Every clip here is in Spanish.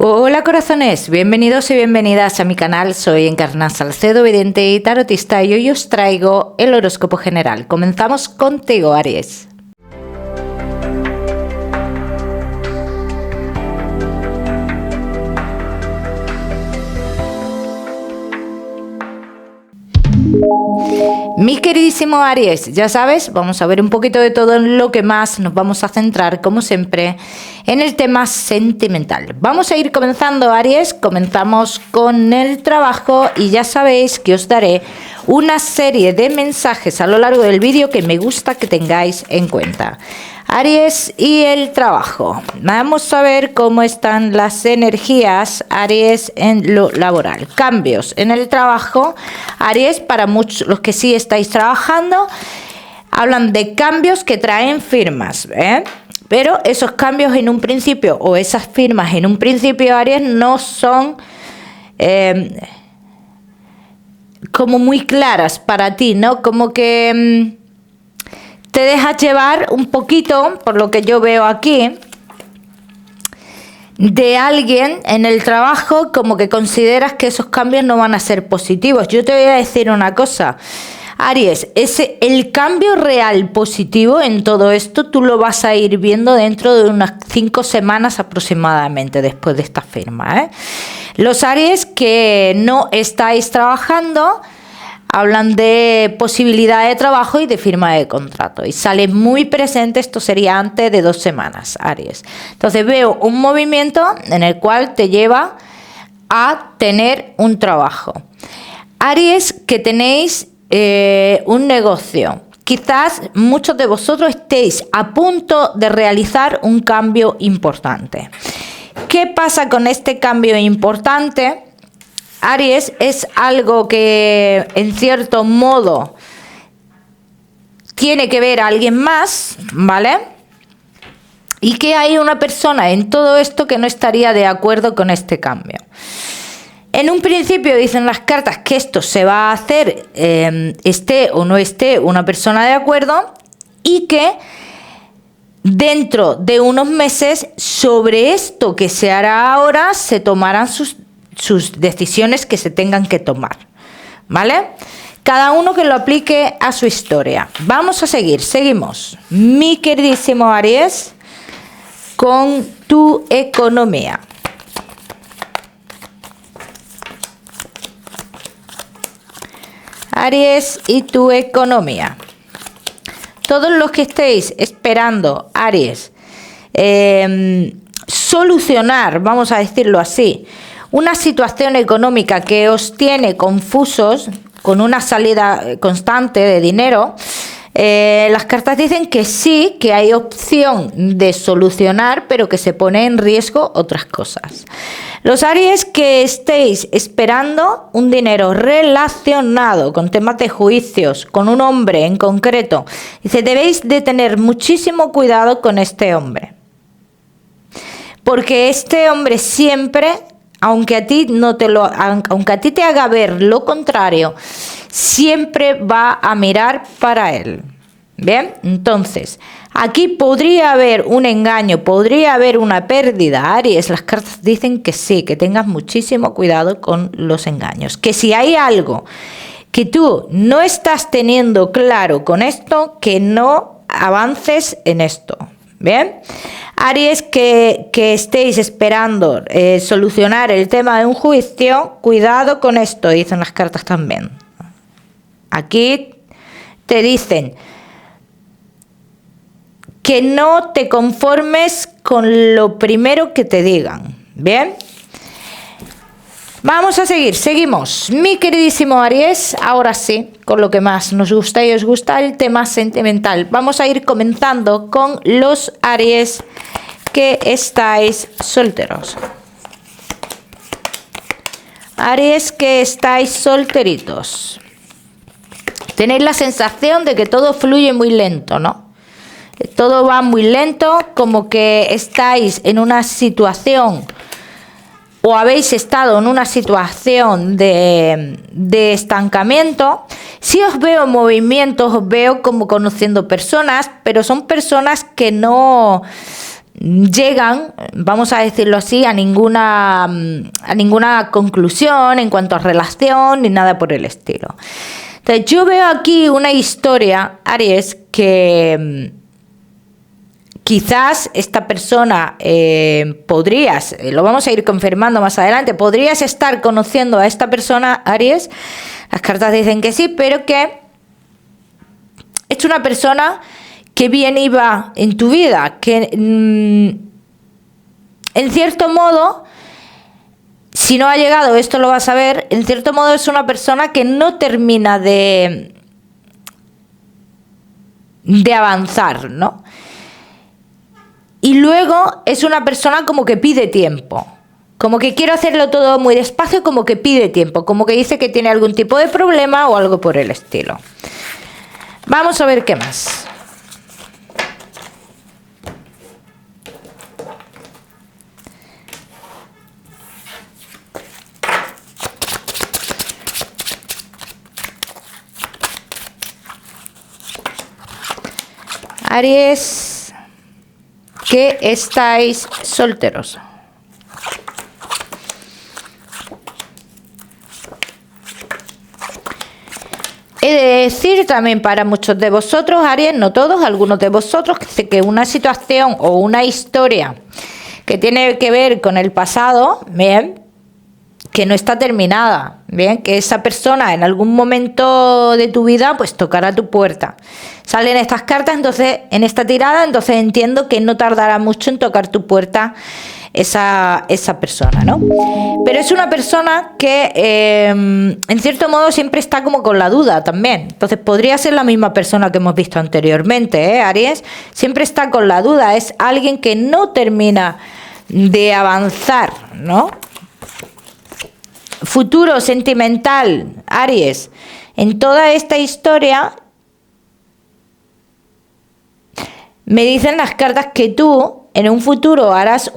Hola corazones, bienvenidos y bienvenidas a mi canal. Soy Encarna Salcedo, vidente y tarotista, y hoy os traigo el horóscopo general. Comenzamos contigo, Aries. Mi queridísimo Aries, ya sabes, vamos a ver un poquito de todo en lo que más nos vamos a centrar, como siempre, en el tema sentimental. Vamos a ir comenzando, Aries, comenzamos con el trabajo y ya sabéis que os daré una serie de mensajes a lo largo del vídeo que me gusta que tengáis en cuenta. Aries y el trabajo. Vamos a ver cómo están las energías, Aries, en lo laboral. Cambios en el trabajo, Aries, para muchos, los que sí estáis trabajando, hablan de cambios que traen firmas, pero esos cambios en un principio, o esas firmas en un principio, Aries, no son como muy claras para ti, ¿no? Como que te dejas llevar un poquito, por lo que yo veo aquí, de alguien en el trabajo, como que consideras que esos cambios no van a ser positivos. Yo te voy a decir una cosa, Aries, el cambio real positivo en todo esto tú lo vas a ir viendo dentro de unas 5 semanas aproximadamente después de esta firma, Los Aries que no estáis trabajando hablan de posibilidad de trabajo y de firma de contrato. Y sale muy presente, esto sería antes de 2 semanas, Aries. Entonces veo un movimiento en el cual te lleva a tener un trabajo. Aries, que tenéis un negocio. Quizás muchos de vosotros estéis a punto de realizar un cambio importante. ¿Qué pasa con este cambio importante? Aries, es algo que en cierto modo tiene que ver a alguien más, ¿vale? Y que hay una persona en todo esto que no estaría de acuerdo con este cambio. En un principio dicen las cartas que esto se va a hacer, esté o no esté una persona de acuerdo, y que dentro de unos meses sobre esto que se hará ahora se tomarán sus decisiones que se tengan que tomar, ¿vale? Cada uno que lo aplique a su historia. Vamos a seguimos, mi queridísimo Aries, con tu economía. Aries y tu economía. Todos los que estéis esperando, Aries, solucionar, vamos a decirlo así, una situación económica que os tiene confusos, con una salida constante de dinero, las cartas dicen que sí, que hay opción de solucionar, pero que se pone en riesgo otras cosas. Los Aries que estéis esperando un dinero relacionado con temas de juicios, con un hombre en concreto, dice, debéis de tener muchísimo cuidado con este hombre. Porque este hombre siempre, aunque a ti te haga ver lo contrario, siempre va a mirar para él. Bien, entonces, aquí podría haber un engaño, podría haber una pérdida, Aries. Las cartas dicen que sí, que tengas muchísimo cuidado con los engaños. Que si hay algo que tú no estás teniendo claro con esto, que no avances en esto. Bien, Aries que estéis esperando solucionar el tema de un juicio, cuidado con esto, dicen las cartas también. Aquí te dicen que no te conformes con lo primero que te digan. Bien, vamos a seguimos, mi queridísimo Aries, ahora sí, con lo que más nos gusta y os gusta, el tema sentimental. Vamos a ir comenzando con los Aries que estáis solteros. Aries que estáis solteritos. Tenéis la sensación de que todo fluye muy lento, ¿no? Todo va muy lento, como que estáis en una situación o habéis estado en una situación de estancamiento. Si os veo movimientos, os veo como conociendo personas, pero son personas que no llegan, vamos a decirlo así, a ninguna conclusión en cuanto a relación ni nada por el estilo. Entonces, yo veo aquí una historia, Aries, que quizás esta persona podrías, lo vamos a ir confirmando más adelante, podrías estar conociendo a esta persona, Aries. Las cartas dicen que sí, pero que es una persona que viene y va en tu vida, que en cierto modo, si no ha llegado, esto lo vas a ver, en cierto modo es una persona que no termina de avanzar, ¿no? Y luego es una persona como que pide tiempo, como que quiere hacerlo todo muy despacio, como que pide tiempo, como que dice que tiene algún tipo de problema o algo por el estilo. Vamos a ver qué más. Aries, que estáis solteros. He de decir también para muchos de vosotros, Aries, no todos, algunos de vosotros, que una situación o una historia que tiene que ver con el pasado, bien, que no está terminada, bien, que esa persona en algún momento de tu vida pues tocará tu puerta. Salen estas cartas, entonces en esta tirada, entonces entiendo que no tardará mucho en tocar tu puerta esa persona, ¿no? Pero es una persona que en cierto modo siempre está como con la duda también. Entonces podría ser la misma persona que hemos visto anteriormente, Aries. Siempre está con la duda, es alguien que no termina de avanzar, ¿no? Futuro sentimental, Aries. En toda esta historia me dicen las cartas que tú en un futuro harás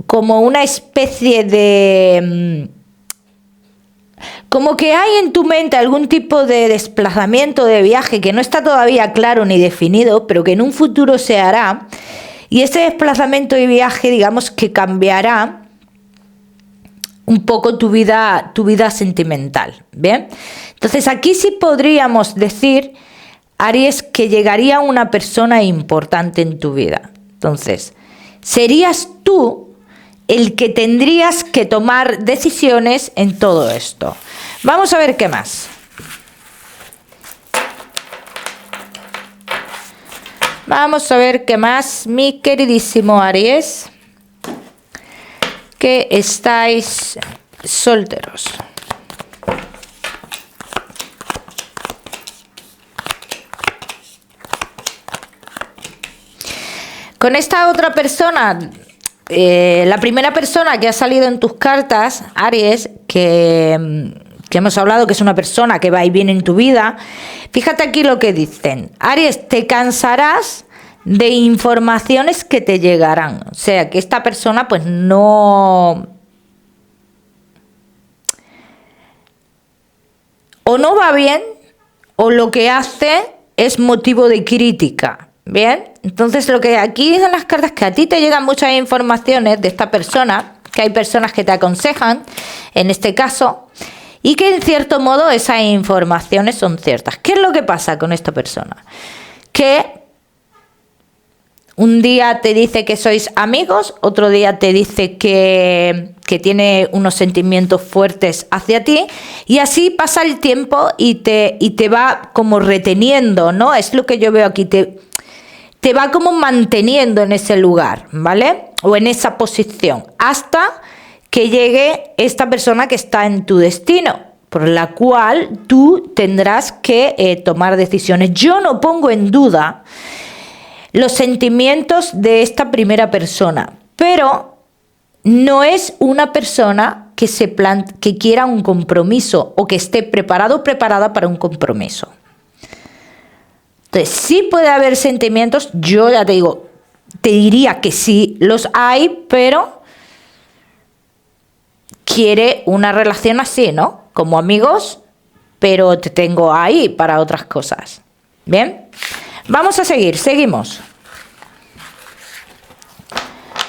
como una especie de, como que hay en tu mente algún tipo de desplazamiento, de viaje que no está todavía claro ni definido, pero que en un futuro se hará, y ese desplazamiento y viaje, digamos, que cambiará un poco tu vida sentimental, ¿bien? Entonces aquí sí podríamos decir, Aries, que llegaría una persona importante en tu vida. Entonces, serías tú el que tendrías que tomar decisiones en todo esto. Vamos a ver qué más. Vamos a ver qué más, mi queridísimo Aries, que estáis solteros. Con esta otra persona, la primera persona que ha salido en tus cartas, Aries, que hemos hablado que es una persona que va y viene en tu vida, fíjate aquí lo que dicen. Aries, te cansarás de informaciones que te llegarán. O sea, que esta persona pues no... o no va bien, o lo que hace es motivo de crítica. Bien, entonces lo que aquí dicen las cartas es que a ti te llegan muchas informaciones de esta persona, que hay personas que te aconsejan, en este caso, y que en cierto modo esas informaciones son ciertas. ¿Qué es lo que pasa con esta persona? Que un día te dice que sois amigos, otro día te dice que tiene unos sentimientos fuertes hacia ti, y así pasa el tiempo y te va como reteniendo, ¿no? Es lo que yo veo aquí, te va como manteniendo en ese lugar, ¿vale? O en esa posición, hasta que llegue esta persona que está en tu destino, por la cual tú tendrás que tomar decisiones. Yo no pongo en duda los sentimientos de esta primera persona, pero no es una persona que quiera un compromiso o que esté preparado o preparada para un compromiso. Entonces, sí puede haber sentimientos, yo ya te digo, te diría que sí los hay, pero quiere una relación así, ¿no? Como amigos, pero te tengo ahí para otras cosas. ¿Bien? Vamos a seguimos.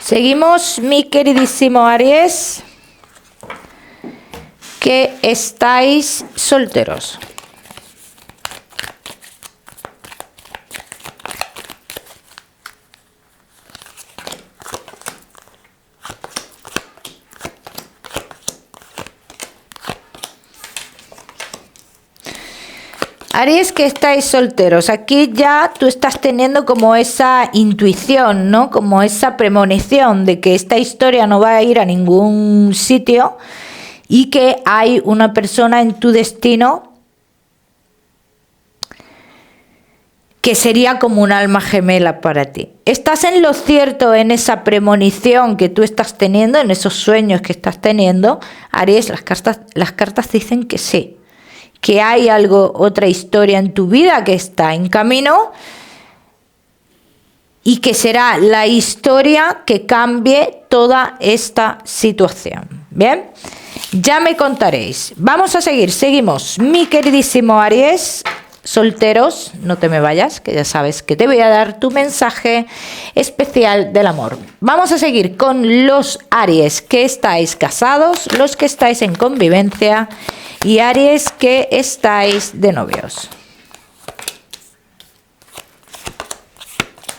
Seguimos, mi queridísimo Aries, que estáis solteros. Aries, que estáis solteros, aquí ya tú estás teniendo como esa intuición, ¿no? Como esa premonición de que esta historia no va a ir a ningún sitio y que hay una persona en tu destino que sería como un alma gemela para ti. ¿Estás en lo cierto en esa premonición que tú estás teniendo, en esos sueños que estás teniendo? Aries, las cartas dicen que sí. Que hay algo, otra historia en tu vida que está en camino y que será la historia que cambie toda esta situación. ¿Bien? Ya me contaréis. Vamos a seguimos. Mi queridísimo Aries, solteros, no te me vayas, que ya sabes que te voy a dar tu mensaje especial del amor. Vamos a seguir con los Aries que estáis casados, los que estáis en convivencia y Aries que estáis de novios.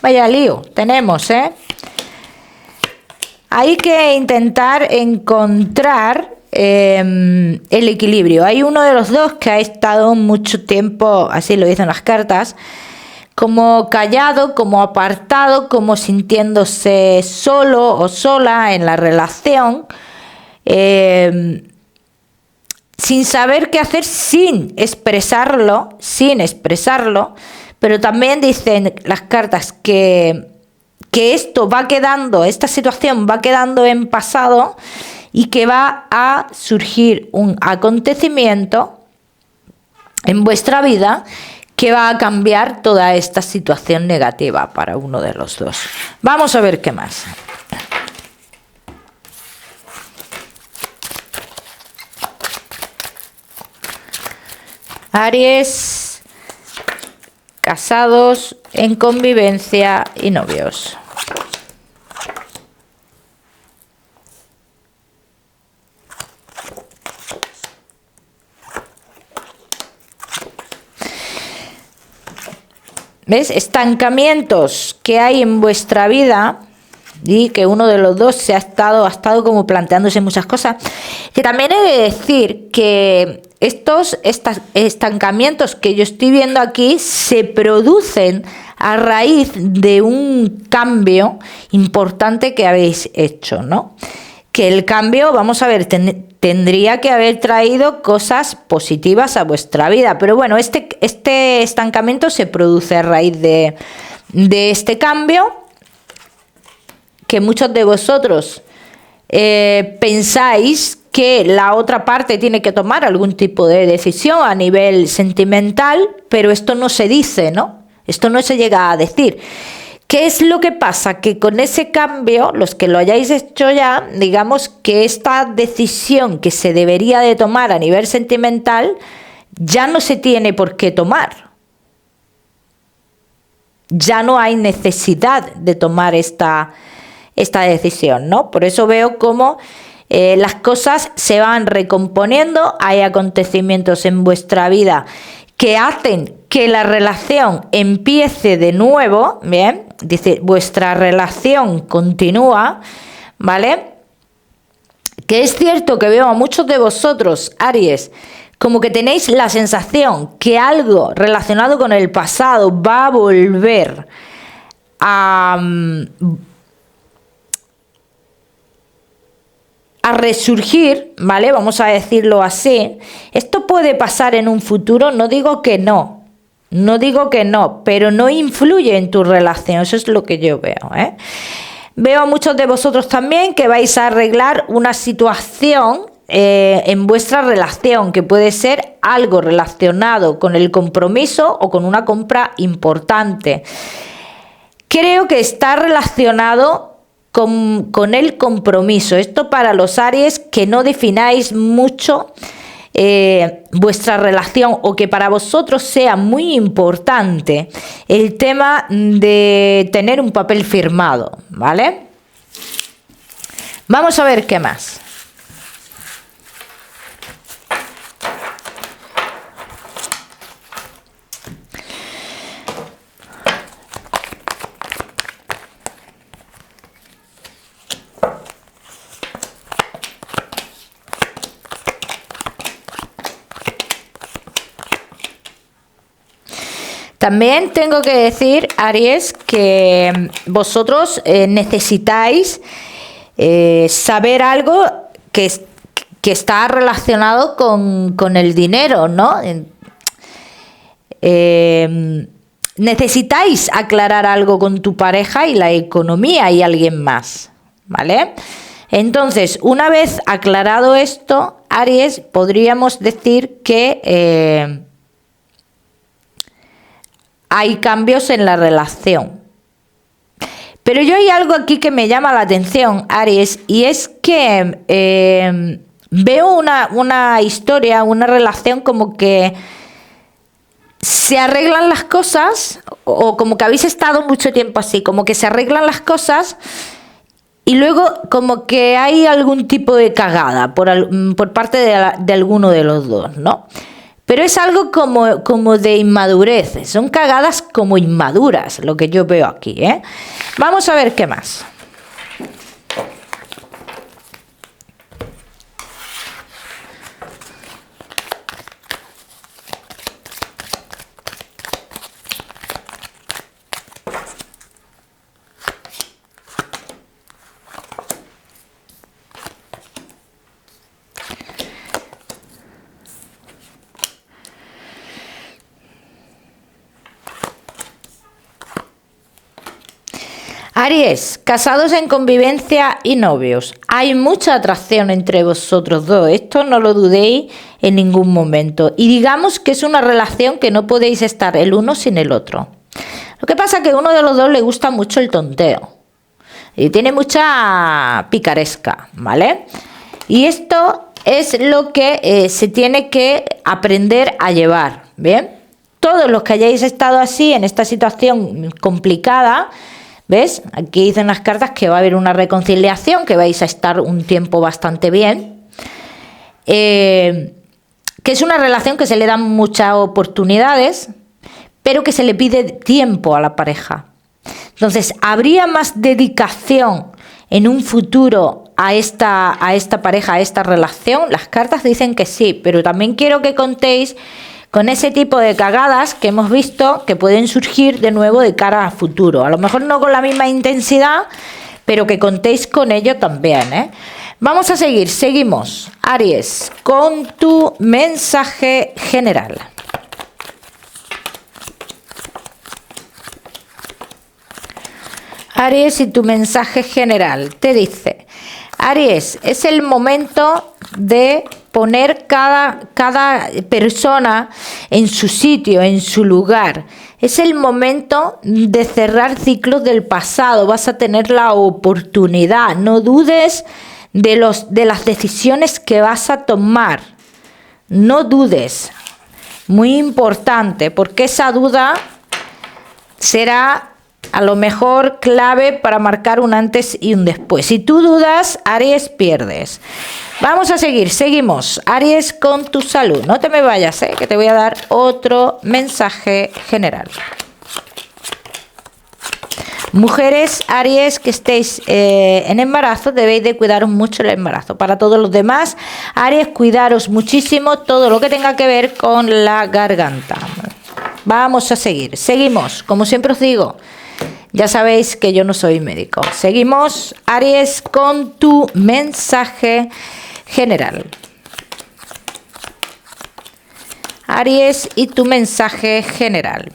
Vaya lío tenemos, ¿eh? Hay que intentar encontrar el equilibrio. Hay uno de los dos que ha estado mucho tiempo, así lo dicen las cartas, como callado, como apartado, como sintiéndose solo o sola en la relación, sin saber qué hacer, sin expresarlo, pero también dicen las cartas que esto va quedando, esta situación va quedando en pasado y que va a surgir un acontecimiento en vuestra vida que va a cambiar toda esta situación negativa para uno de los dos. Vamos a ver qué más. Aries, casados, en convivencia y novios. ¿Ves? Estancamientos que hay en vuestra vida y que uno de los dos ha estado como planteándose muchas cosas. Que también he de decir que estos estancamientos que yo estoy viendo aquí se producen a raíz de un cambio importante que habéis hecho, ¿no? Que el cambio, vamos a ver, tendría que haber traído cosas positivas a vuestra vida. Pero bueno, este estancamiento se produce a raíz de este cambio que muchos de vosotros pensáis que la otra parte tiene que tomar algún tipo de decisión a nivel sentimental, pero esto no se dice, ¿no? Esto no se llega a decir. ¿Qué es lo que pasa? Que con ese cambio, los que lo hayáis hecho ya, digamos que esta decisión que se debería de tomar a nivel sentimental ya no se tiene por qué tomar. Ya no hay necesidad de tomar esta decisión, ¿no? Por eso veo cómo las cosas se van recomponiendo, hay acontecimientos en vuestra vida que hacen que la relación empiece de nuevo, ¿bien? Dice, vuestra relación continúa, ¿vale? Que es cierto que veo a muchos de vosotros, Aries, como que tenéis la sensación que algo relacionado con el pasado va a volver a resurgir, ¿vale? Vamos a decirlo así. Esto puede pasar en un futuro, no digo que no, pero no influye en tu relación, eso es lo que yo veo, ¿eh? Veo a muchos de vosotros también que vais a arreglar una situación en vuestra relación, que puede ser algo relacionado con el compromiso o con una compra importante. Creo que está relacionado con el compromiso. Esto para los Aries que no defináis mucho vuestra relación, o que para vosotros sea muy importante el tema de tener un papel firmado, ¿vale? Vamos a ver qué más. También tengo que decir, Aries, que vosotros necesitáis saber algo que está relacionado con el dinero, ¿no? Necesitáis aclarar algo con tu pareja y la economía y alguien más, ¿vale? Entonces, una vez aclarado esto, Aries, podríamos decir que hay cambios en la relación. Pero yo hay algo aquí que me llama la atención, Aries, y es que veo una historia, una relación como que se arreglan las cosas, o como que habéis estado mucho tiempo así, como que se arreglan las cosas y luego como que hay algún tipo de cagada por parte de alguno de los dos, ¿no? Pero es algo como de inmadurez. Son cagadas como inmaduras, lo que yo veo aquí, ¿eh? Vamos a ver qué más. Aries, casados en convivencia y novios. Hay mucha atracción entre vosotros dos. Esto no lo dudéis en ningún momento. Y digamos que es una relación que no podéis estar el uno sin el otro. Lo que pasa es que a uno de los dos le gusta mucho el tonteo. Y tiene mucha picaresca, ¿vale? Y esto es lo que se tiene que aprender a llevar, ¿bien? Todos los que hayáis estado así, en esta situación complicada, ¿ves? Aquí dicen las cartas que va a haber una reconciliación, que vais a estar un tiempo bastante bien. Que es una relación que se le dan muchas oportunidades, pero que se le pide tiempo a la pareja. Entonces, ¿habría más dedicación en un futuro a esta pareja, a esta relación? Las cartas dicen que sí, pero también quiero que contéis con ese tipo de cagadas que hemos visto que pueden surgir de nuevo de cara a futuro. A lo mejor no con la misma intensidad, pero que contéis con ello también, ¿eh? Vamos a seguir, seguimos. Aries, con tu mensaje general. Aries, y tu mensaje general te dice: Aries, es el momento de poner cada persona en su sitio, en su lugar. Es el momento de cerrar ciclos del pasado. Vas a tener la oportunidad. No dudes de las decisiones que vas a tomar. No dudes. Muy importante, porque esa duda será a lo mejor clave para marcar un antes y un después. Si tú dudas, Aries, pierdes. Vamos a seguir, seguimos. Aries, con tu salud. No te me vayas, que te voy a dar otro mensaje general. Mujeres, Aries, que estéis en embarazo, debéis de cuidaros mucho el embarazo. Para todos los demás, Aries, cuidaros muchísimo todo lo que tenga que ver con la garganta. Vamos a seguir, seguimos. Como siempre os digo, ya sabéis que yo no soy médico. Seguimos, Aries, con tu mensaje general. Aries, y tu mensaje general.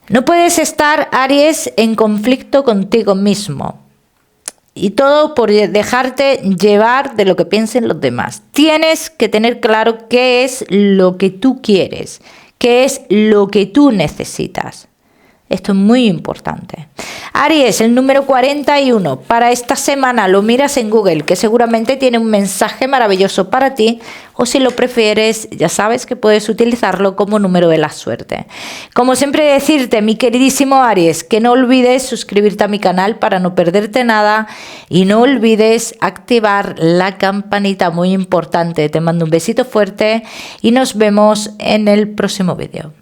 No puedes estar, Aries, en conflicto contigo mismo. Y todo por dejarte llevar de lo que piensen los demás. Tienes que tener claro qué es lo que tú quieres, qué es lo que tú necesitas. Esto es muy importante. Aries, el número 41. Para esta semana lo miras en Google, que seguramente tiene un mensaje maravilloso para ti, o si lo prefieres, ya sabes que puedes utilizarlo como número de la suerte. Como siempre decirte, mi queridísimo Aries, que no olvides suscribirte a mi canal para no perderte nada y no olvides activar la campanita, muy importante. Te mando un besito fuerte y nos vemos en el próximo vídeo.